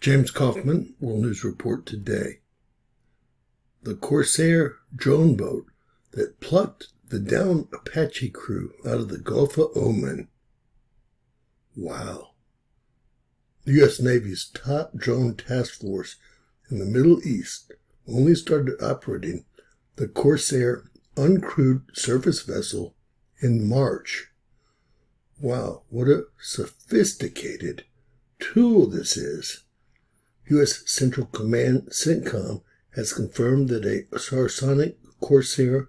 James Kaufman, World News Report today. The Corsair drone boat that plucked the downed Apache crew out of the Gulf of Oman. Wow. The U.S. Navy's top drone task force in the Middle East only started operating the Corsair uncrewed surface vessel in March. Wow, what a sophisticated tool this is. U.S. Central Command CENTCOM has confirmed that a Saronic Corsair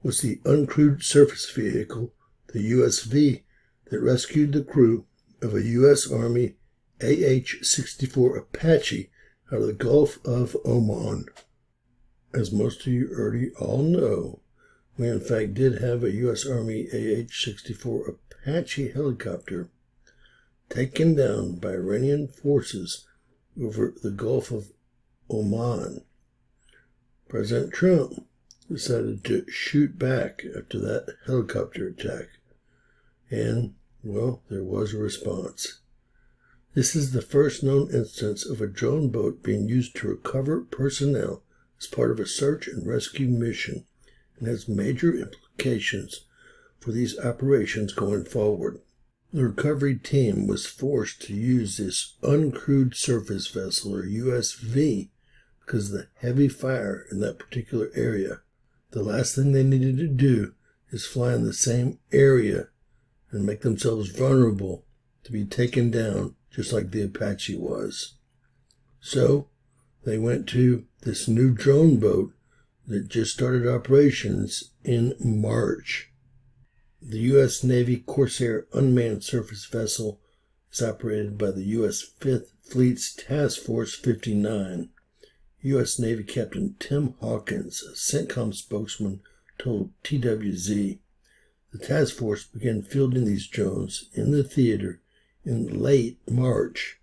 was the uncrewed surface vehicle, the USV, that rescued the crew of a U.S. Army AH-64 Apache out of the Gulf of Oman. As most of you already all know, we in fact did have a U.S. Army AH-64 Apache helicopter taken down by Iranian forces over the Gulf of Oman. President Trump decided to shoot back after that helicopter attack. And, well, there was a response. This is the first known instance of a drone boat being used to recover personnel as part of a search and rescue mission, and has major implications for these operations going forward. The recovery team was forced to use this uncrewed surface vessel, or USV, because of the heavy fire in that particular area. The last thing they needed to do is fly in the same area and make themselves vulnerable to be taken down just like the Apache was. So they went to this new drone boat that just started operations in March. The U.S. Navy Corsair unmanned surface vessel is operated by the U.S. 5th Fleet's Task Force 59. U.S. Navy Captain Tim Hawkins, a CENTCOM spokesman, told TWZ the task force began fielding these drones in the theater in late March.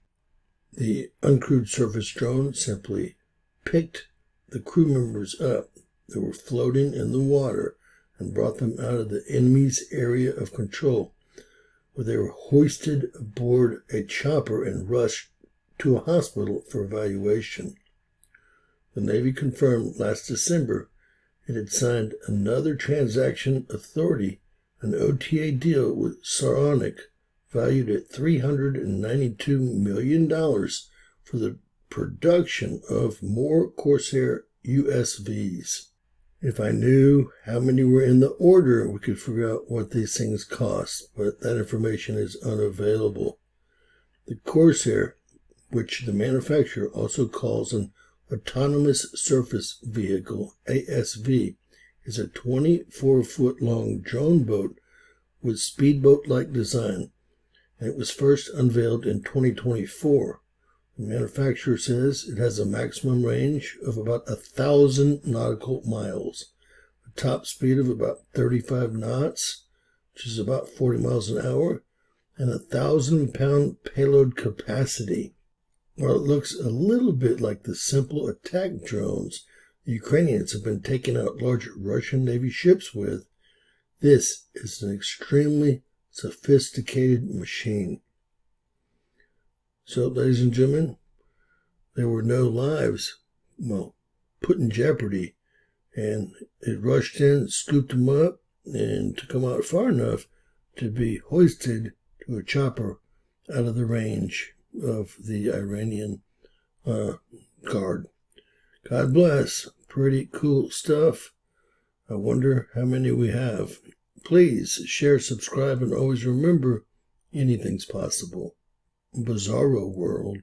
The uncrewed surface drone simply picked the crew members up that were floating in the water and brought them out of the enemy's area of control, where they were hoisted aboard a chopper and rushed to a hospital for evaluation. The Navy confirmed last December it had signed another transaction authority, an OTA deal with Saronic, valued at $392 million for the production of more Corsair USVs. If I knew how many were in the order, we could figure out what these things cost, but that information is unavailable. The Corsair, which the manufacturer also calls an Autonomous Surface Vehicle, ASV, is a 24-foot-long drone boat with speedboat-like design, and it was first unveiled in 2024. The manufacturer says it has a maximum range of about 1,000 nautical miles, a top speed of about 35 knots, which is about 40 miles an hour, and 1,000-pound payload capacity. While it looks a little bit like the simple attack drones the Ukrainians have been taking out large Russian Navy ships with, this is an extremely sophisticated machine. So, ladies and gentlemen, there were no lives, put in jeopardy, and it rushed in, scooped them up, and took them out far enough to be hoisted to a chopper out of the range of the Iranian guard. God bless. Pretty cool stuff. I wonder how many we have. Please share, subscribe, and always remember, anything's possible. Bizarro world.